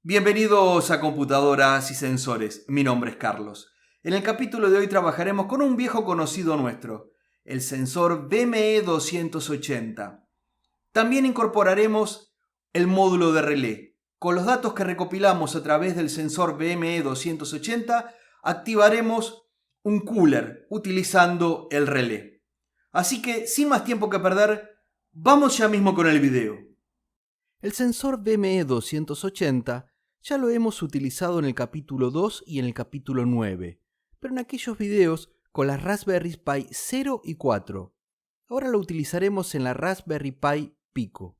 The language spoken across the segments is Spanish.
Bienvenidos a Computadoras y Sensores, mi nombre es Carlos. En el capítulo de hoy trabajaremos con un viejo conocido nuestro, el sensor BME280. También incorporaremos el módulo de relé. Con los datos que recopilamos a través del sensor BME280 activaremos un cooler utilizando el relé. Así que sin más tiempo que perder, vamos ya mismo con el video. El sensor BME280 ya lo hemos utilizado en el capítulo 2 y en el capítulo 9, pero en aquellos videos con las Raspberry Pi 0 y 4. Ahora lo utilizaremos en la Raspberry Pi Pico.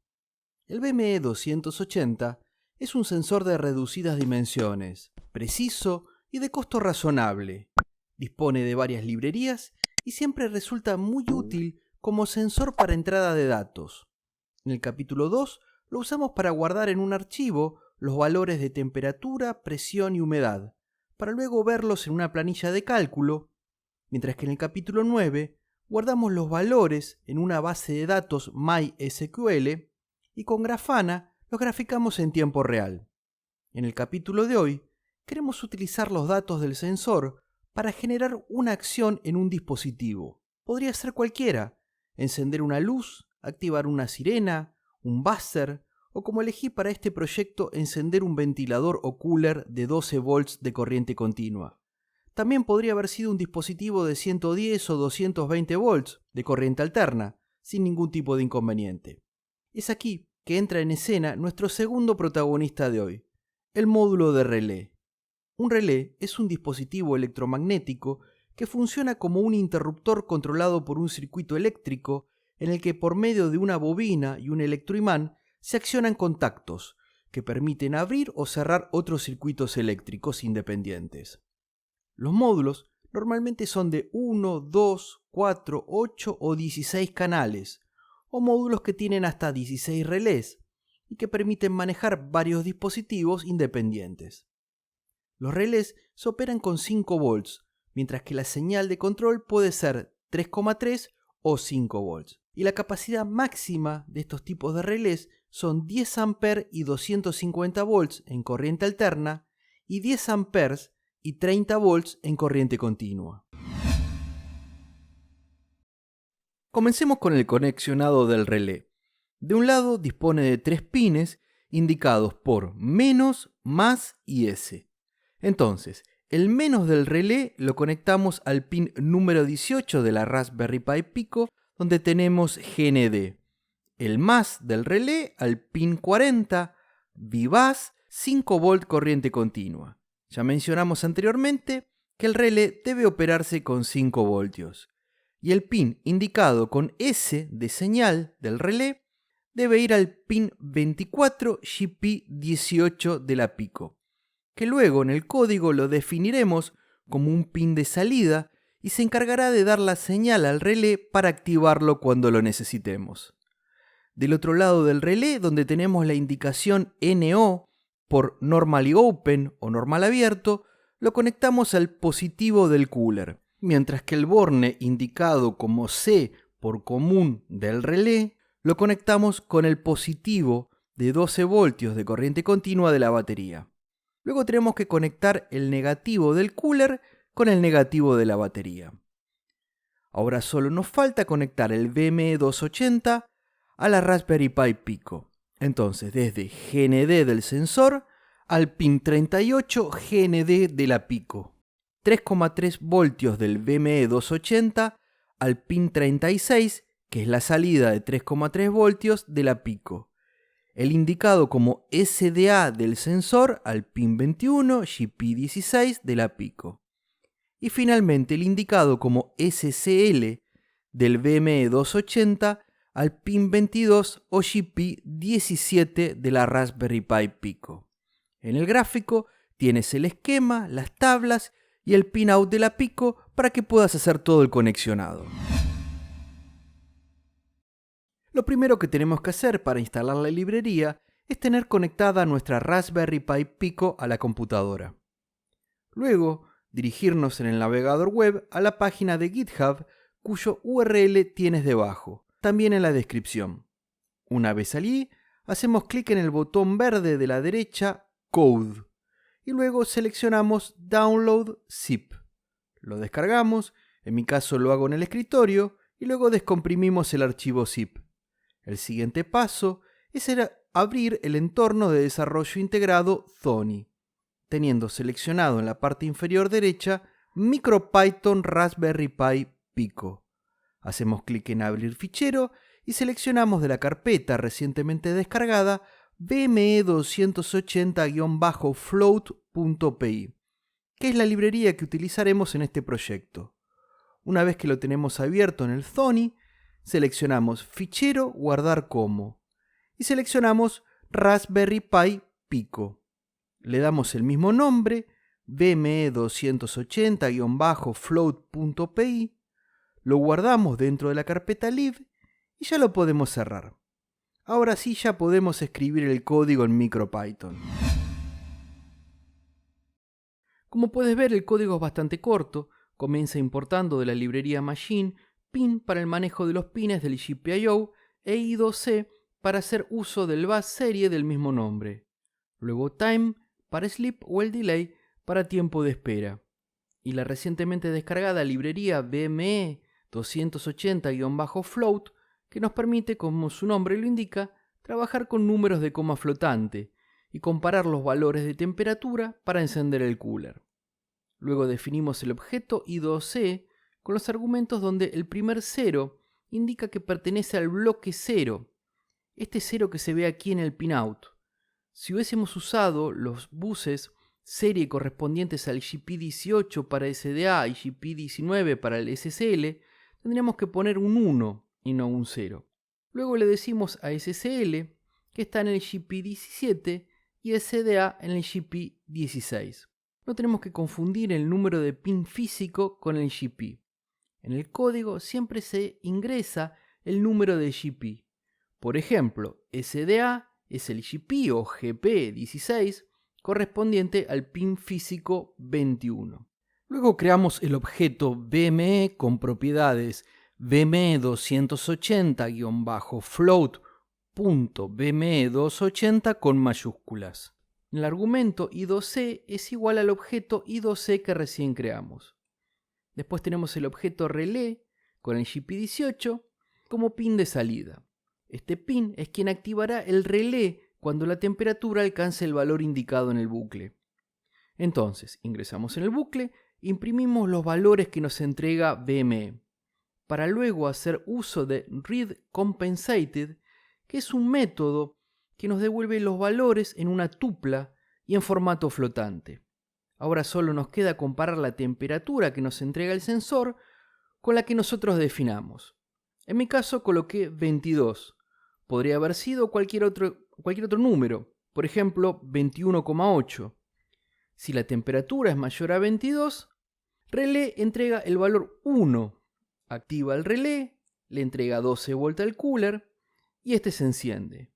El BME280 es un sensor de reducidas dimensiones, preciso y de costo razonable. Dispone de varias librerías y siempre resulta muy útil como sensor para entrada de datos. En el capítulo 2 lo usamos para guardar en un archivo los valores de temperatura, presión y humedad, para luego verlos en una planilla de cálculo, mientras que en el capítulo 9 guardamos los valores en una base de datos MySQL y con Grafana los graficamos en tiempo real. En el capítulo de hoy queremos utilizar los datos del sensor para generar una acción en un dispositivo. Podría ser cualquiera: encender una luz, activar una sirena, un buzzer, o como elegí para este proyecto, encender un ventilador o cooler de 12 volts de corriente continua. También podría haber sido un dispositivo de 110 o 220 volts de corriente alterna, sin ningún tipo de inconveniente. Es aquí que entra en escena nuestro segundo protagonista de hoy, el módulo de relé. Un relé es un dispositivo electromagnético que funciona como un interruptor controlado por un circuito eléctrico en el que por medio de una bobina y un electroimán se accionan contactos que permiten abrir o cerrar otros circuitos eléctricos independientes. Los módulos normalmente son de 1, 2, 4, 8 o 16 canales, o módulos que tienen hasta 16 relés y que permiten manejar varios dispositivos independientes. Los relés se operan con 5 volts, mientras que la señal de control puede ser 3,3 o 5 volts. Y la capacidad máxima de estos tipos de relés son 10 amperes y 250 volts en corriente alterna y 10 amperes y 30 volts en corriente continua. Comencemos con el conexionado del relé. De un lado dispone de 3 pines indicados por menos, más y S. Entonces, el menos del relé lo conectamos al pin número 18 de la Raspberry Pi Pico, donde tenemos GND. El más del relé al pin 40, VBus, 5 volt corriente continua. Ya mencionamos anteriormente que el relé debe operarse con 5 voltios. Y el pin indicado con S de señal del relé debe ir al pin 24 GP18 de la Pico, que luego en el código lo definiremos como un pin de salida y se encargará de dar la señal al relé para activarlo cuando lo necesitemos. Del otro lado del relé, donde tenemos la indicación NO por Normally Open o normal abierto, lo conectamos al positivo del cooler, mientras que el borne indicado como C por común del relé lo conectamos con el positivo de 12 voltios de corriente continua de la batería. Luego tenemos que conectar el negativo del cooler con el negativo de la batería. Ahora solo nos falta conectar el BME280 a la Raspberry Pi Pico. Entonces, desde GND del sensor al pin 38 GND de la Pico. 3,3 voltios del BME280 al pin 36, que es la salida de 3,3 voltios de la Pico. El indicado como SDA del sensor al pin 21 GP16 de la Pico. Y finalmente el indicado como SCL del BME280 al pin 22 o GP17 de la Raspberry Pi Pico. En el gráfico tienes el esquema, las tablas y el pinout de la Pico para que puedas hacer todo el conexionado. Lo primero que tenemos que hacer para instalar la librería es tener conectada nuestra Raspberry Pi Pico a la computadora. Luego, dirigirnos en el navegador web a la página de GitHub, cuyo URL tienes debajo, también en la descripción. Una vez allí, hacemos clic en el botón verde de la derecha Code y luego seleccionamos Download Zip. Lo descargamos, en mi caso lo hago en el escritorio, y luego descomprimimos el archivo zip. El siguiente paso es abrir el entorno de desarrollo integrado Thonny, teniendo seleccionado en la parte inferior derecha MicroPython Raspberry Pi Pico. Hacemos clic en Abrir fichero y seleccionamos de la carpeta recientemente descargada VME280-float.py, que es la librería que utilizaremos en este proyecto. Una vez que lo tenemos abierto en el Thonny, seleccionamos Fichero, Guardar como y seleccionamos Raspberry Pi Pico. Le damos el mismo nombre, VME280-float.py, lo guardamos dentro de la carpeta lib y ya lo podemos cerrar. Ahora sí ya podemos escribir el código en MicroPython. Como puedes ver, el código es bastante corto. Comienza importando de la librería Machine pin para el manejo de los pines del GPIO e I2C para hacer uso del bus serie del mismo nombre. Luego time para sleep o el delay para tiempo de espera. Y la recientemente descargada librería VME 280-float que nos permite, como su nombre lo indica, trabajar con números de coma flotante y comparar los valores de temperatura para encender el cooler. Luego definimos el objeto I2C con los argumentos donde el primer 0 indica que pertenece al bloque 0, este 0 que se ve aquí en el pinout. Si hubiésemos usado los buses serie correspondientes al GP18 para SDA y GP19 para el SSL, tendríamos que poner un 1 y no un 0. Luego le decimos a SSL que está en el GP17 y SDA en el GP16. No tenemos que confundir el número de pin físico con el GP. En el código siempre se ingresa el número de GP. Por ejemplo, SDA es el GP o GP16 correspondiente al pin físico 21. Luego creamos el objeto VME con propiedades VME280-float.VME280 con mayúsculas. El argumento I2C es igual al objeto I2C que recién creamos. Después tenemos el objeto relé con el GP18 como pin de salida. Este pin es quien activará el relé cuando la temperatura alcance el valor indicado en el bucle. Entonces, ingresamos en el bucle, imprimimos los valores que nos entrega VME, para luego hacer uso de readCompensated, que es un método que nos devuelve los valores en una tupla y en formato flotante. Ahora solo nos queda comparar la temperatura que nos entrega el sensor con la que nosotros definamos. En mi caso coloqué 22. Podría haber sido cualquier otro número, por ejemplo 21,8. Si la temperatura es mayor a 22, relé entrega el valor 1. Activa el relé, le entrega 12 volts al cooler y este se enciende.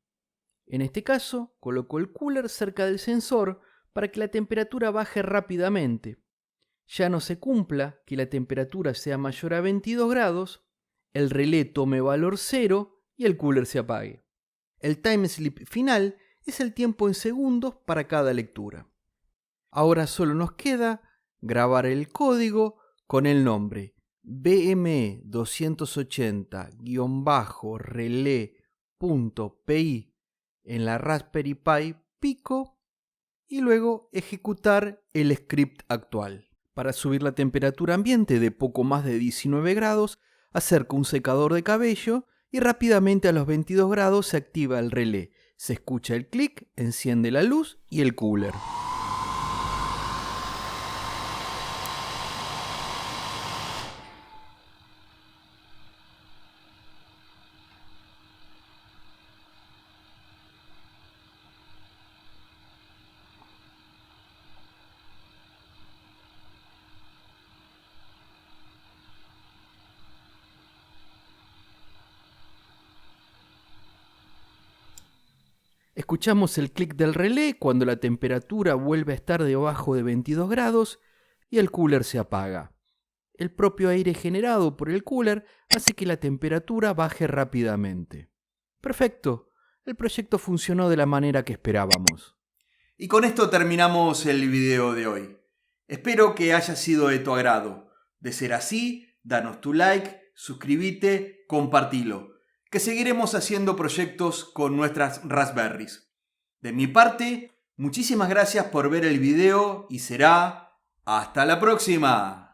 En este caso, coloco el cooler cerca del sensor para que la temperatura baje rápidamente. Ya no se cumpla que la temperatura sea mayor a 22 grados, el relé tome valor 0 y el cooler se apague. El timeslip final es el tiempo en segundos para cada lectura. Ahora solo nos queda grabar el código con el nombre VME280-relé.py en la Raspberry Pi Pico y luego ejecutar el script actual. Para subir la temperatura ambiente de poco más de 19 grados, acerco un secador de cabello y rápidamente a los 22 grados se activa el relé. Se escucha el clic, enciende la luz y el cooler. Escuchamos el clic del relé cuando la temperatura vuelve a estar debajo de 22 grados y el cooler se apaga. El propio aire generado por el cooler hace que la temperatura baje rápidamente. Perfecto, el proyecto funcionó de la manera que esperábamos. Y con esto terminamos el video de hoy. Espero que haya sido de tu agrado. De ser así, danos tu like, suscríbete, compartilo, que seguiremos haciendo proyectos con nuestras Raspberries. De mi parte, muchísimas gracias por ver el video y será hasta la próxima.